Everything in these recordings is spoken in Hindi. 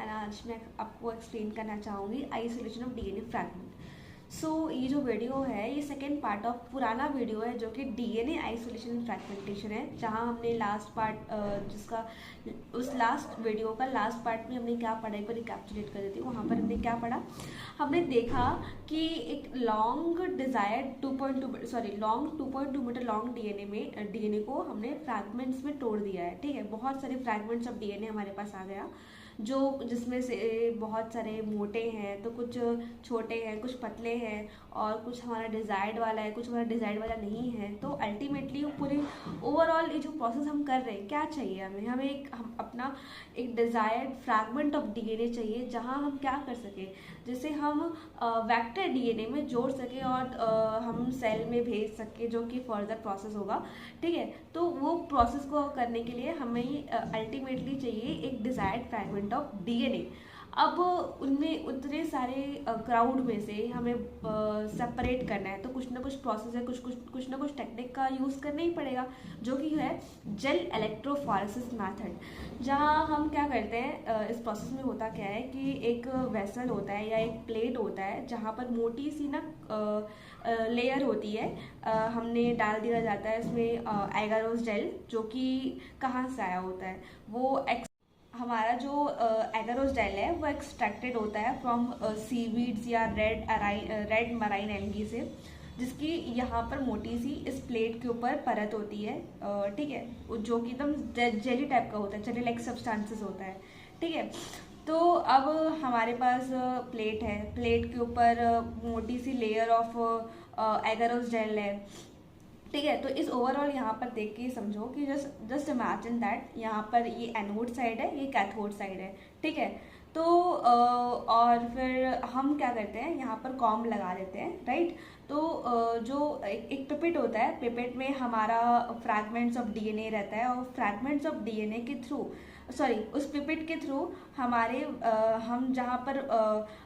एंड आज मैं आपको एक्सप्लेन करना चाहूँगी आइसोलेशन ऑफ डीएनए फ्रैगमेंट। सो ये जो वीडियो है ये सेकेंड पार्ट ऑफ पुराना वीडियो है जो कि डीएनए आइसोलेशन फ्रैगमेंटेशन है, जहाँ हमने लास्ट पार्ट जिसका उस लास्ट वीडियो का लास्ट पार्ट में हमने क्या पढ़ा, एक बार रिकैप्चुलेट कर देती हूँ। वहाँ पर हमने क्या पढ़ा, हमने देखा कि एक लॉन्ग 2.2 मीटर लॉन्ग डीएनए को हमने फ्रैगमेंट्स में तोड़ दिया है। ठीक है, बहुत सारे फ्रैगमेंट्स ऑफ डीएनए हमारे पास आ गया, जो जिसमें से बहुत सारे मोटे हैं तो कुछ छोटे हैं, कुछ पतले हैं और कुछ हमारा डिजायर्ड वाला है, कुछ हमारा डिजायर्ड वाला नहीं है। तो अल्टीमेटली पूरे ओवरऑल ये जो प्रोसेस हम कर रहे हैं, क्या चाहिए हमें हम अपना एक डिजायर्ड फ्रैगमेंट ऑफ डीएनए चाहिए, जहां हम क्या कर सके, जिसे हम वेक्टर डीएनए में जोड़ सके और हम सेल में भेज सके, जो कि फर्दर प्रोसेस होगा। ठीक है, तो वो प्रोसेस को करने के लिए हमें अल्टीमेटली चाहिए एक डिजायर्ड फ्रैगमेंट ऑफ डीएनए। अब उनमें उतने सारे क्राउड में से हमें सेपरेट करना है, तो कुछ ना कुछ प्रोसेस है, कुछ ना कुछ टेक्निक का यूज़ करना ही पड़ेगा, जो कि है जेल इलेक्ट्रोफोरेसिस मेथड। जहाँ हम क्या करते हैं, इस प्रोसेस में होता क्या है कि एक वेसल होता है या एक प्लेट होता है, जहाँ पर मोटी सी ना लेयर होती है, हमने डाल दिया जाता है इसमें एगारोस जेल, जो कि कहाँ से आया होता है, वो हमारा जो एगारोस जेल है वो एक्सट्रैक्टेड होता है फ्रॉम सीवीड्स या रेड मराइन एल्गी से, जिसकी यहाँ पर मोटी सी इस प्लेट के ऊपर परत होती है। ठीक है, जो कि एकदम जेली टाइप का होता है, जेली लाइक सब्सटेंसेस होता है। ठीक है, तो अब हमारे पास प्लेट है, प्लेट के ऊपर मोटी सी लेयर ऑफ एगारोस जेल है। ठीक है, तो इस ओवरऑल यहाँ पर देख के समझो कि जस्ट इमेजिन दैट यहाँ पर ये एनोड साइड है, ये कैथोड साइड है। ठीक है, तो और फिर हम क्या करते हैं, यहाँ पर कॉम लगा देते हैं, राइट। तो जो एक पिपेट होता है, पिपेट में हमारा फ्रैगमेंट्स ऑफ डीएनए रहता है, और फ्रैगमेंट्स ऑफ डीएनए के थ्रू उस पिपेट के थ्रू हमारे हम जहाँ पर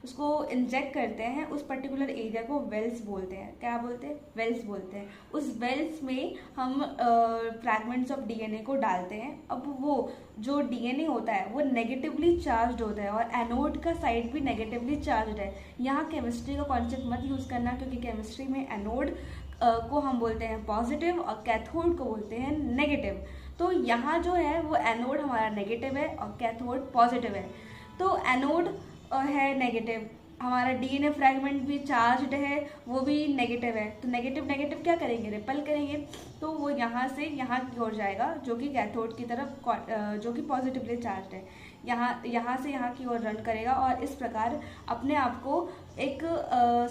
उसको इंजेक्ट करते हैं, उस पर्टिकुलर एरिया को वेल्स बोलते हैं। क्या बोलते हैं? वेल्स बोलते हैं। उस वेल्स में हम फ्रैगमेंट्स ऑफ डीएनए को डालते हैं। अब वो जो डीएनए होता है वो नेगेटिवली चार्ज्ड होता है, और एनोड का साइड भी नेगेटिवली चार्ज्ड है। यहाँ केमिस्ट्री का कॉन्सेप्ट मत यूज़ करना, क्योंकि केमिस्ट्री में एनोड को हम बोलते हैं पॉजिटिव और कैथोड को बोलते हैं नेगेटिव। तो यहाँ जो है वो एनोड हमारा नेगेटिव है और कैथोड पॉजिटिव है। तो एनोड है नेगेटिव, हमारा डीएनए फ्रैगमेंट भी चार्ज्ड है, वो भी नेगेटिव है। तो नेगेटिव नेगेटिव क्या करेंगे? रिपेल करेंगे, तो वो यहाँ से यहाँ की ओर जाएगा, जो कि कैथोड की तरफ, जो कि पॉजिटिवली चार्ज्ड है, यहाँ से यहाँ की ओर रन करेगा। और इस प्रकार अपने आप को एक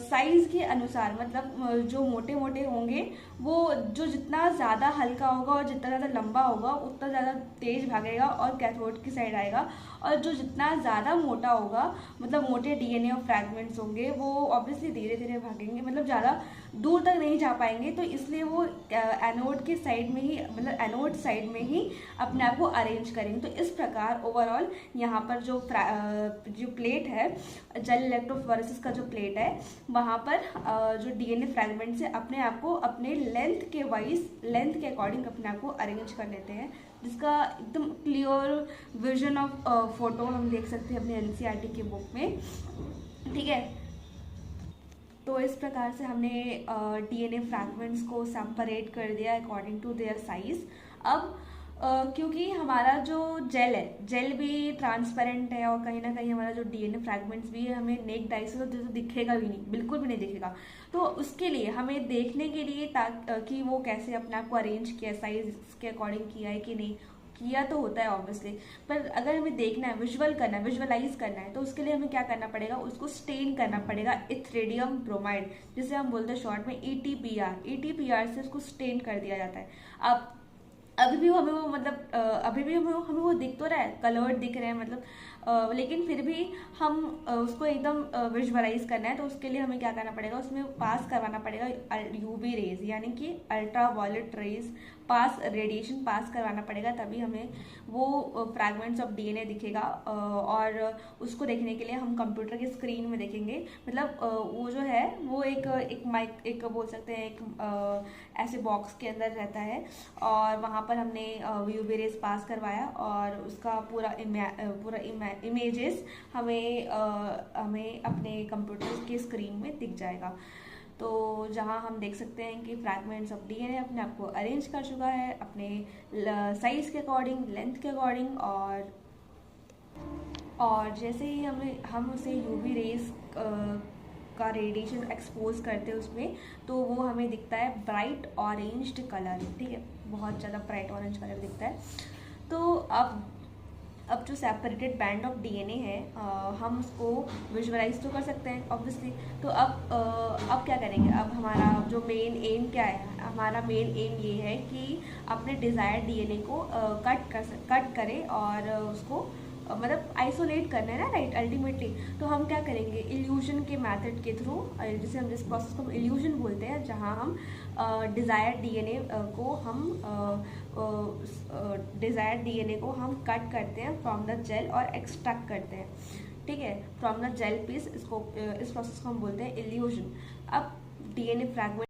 साइज के अनुसार, मतलब जो मोटे मोटे होंगे वो जो जितना ज़्यादा हल्का होगा और जितना ज़्यादा लंबा होगा उतना ज़्यादा तेज भागेगा और कैथोड की साइड आएगा, और जो जितना ज़्यादा मोटा होगा, मतलब मोटे डीएनए और फ्रैगमेंट्स होंगे, वो ऑब्वियसली धीरे धीरे भागेंगे, मतलब ज़्यादा दूर तक नहीं जा पाएंगे। तो इसलिए वो एनोड के साइड में ही, मतलब एनोड साइड में ही अपने आप को अरेंज करेंगे। तो इस प्रकार ओवरऑल यहाँ पर जो प्लेट है, जेल इलेक्ट्रोफोरेसिस का जो प्लेट है, वहाँ पर जो डीएनए फ्रैगमेंट से अपने आप को अपने लेंथ के अकॉर्डिंग अपने आप को अरेंज कर लेते हैं, जिसका एकदम क्लियर विजन ऑफ फोटो हम देख सकते हैं अपने एनसीईआरटी की बुक में। ठीक है, तो इस प्रकार से हमने डीएनए फ्रैगमेंट्स को सेपरेट कर दिया अकॉर्डिंग टू देयर साइज। अब क्योंकि हमारा जो जेल है, जेल भी ट्रांसपेरेंट है, और कहीं ना कहीं हमारा जो डीएनए फ्रैगमेंट्स भी है, हमें नेक्ड आई से तो दिखेगा भी नहीं, बिल्कुल भी नहीं दिखेगा। तो उसके लिए हमें देखने के लिए कि वो कैसे अपने आप को अरेंज किया, साइज के अकॉर्डिंग किया है कि नहीं, किया तो होता है ऑब्वियसली, पर अगर हमें देखना है, विजुअलाइज करना है, तो उसके लिए हमें क्या करना पड़ेगा, उसको स्टेन करना पड़ेगा इथेरियम ब्रोमाइड, जिसे हम बोलते हैं शॉर्ट में ईटीपीआर से उसको स्टेन कर दिया जाता है। अब अभी भी हमें वो, मतलब अभी भी हमें वो दिख तो रहा है, कलर्ड दिख रहे हैं, मतलब लेकिन फिर भी हम उसको एकदम विजुअलाइज करना है, तो उसके लिए हमें क्या करना पड़ेगा, उसमें पास करवाना पड़ेगा यूवी रेज, यानी कि अल्ट्रा वायलेट रेज रेडिएशन पास करवाना पड़ेगा, तभी हमें वो फ्रैगमेंट्स ऑफ डीएनए दिखेगा। और उसको देखने के लिए हम कंप्यूटर की स्क्रीन में देखेंगे। मतलब वो जो है वो एक बोल सकते हैं एक ऐसे बॉक्स के अंदर रहता है, और वहाँ पर हमने यूवी रेज पास करवाया, और उसका पूरा इमेजेस हमें अपने कंप्यूटर की स्क्रीन में दिख जाएगा। तो जहाँ हम देख सकते हैं कि फ्रैगमेंट्स ऑफ डीएनए अपने आप को अरेंज कर चुका है अपने साइज के अकॉर्डिंग, लेंथ के अकॉर्डिंग, और जैसे ही हम उसे यूवी रेज का रेडिएशन एक्सपोज करते हैं उसमें, तो वो हमें दिखता है ब्राइट ऑरेंज कलर। ठीक है, बहुत ज़्यादा ब्राइट ऑरेंज कलर दिखता है। तो अब जो सेपरेटेड बैंड ऑफ डीएनए है, हम उसको विजुअलाइज तो कर सकते हैं ऑब्वियसली। तो अब क्या करेंगे, अब हमारा जो मेन एम क्या है, हमारा मेन एम ये है कि अपने डिज़ायर्ड डीएनए को कट करें और उसको मतलब आइसोलेट करना है ना, राइट, अल्टीमेटली। तो हम क्या करेंगे, इल्यूजन के मेथड के थ्रू, जिस प्रोसेस को हम इल्यूजन बोलते हैं, जहाँ हम डिज़ायर्ड डीएनए को हम कट करते हैं फ्रॉम द जेल और एक्सट्रैक्ट करते हैं। ठीक है, फ्रॉम द जेल पीस, इस प्रोसेस को हम बोलते हैं इल्यूजन। अब डीएनए फ्रैगमेंट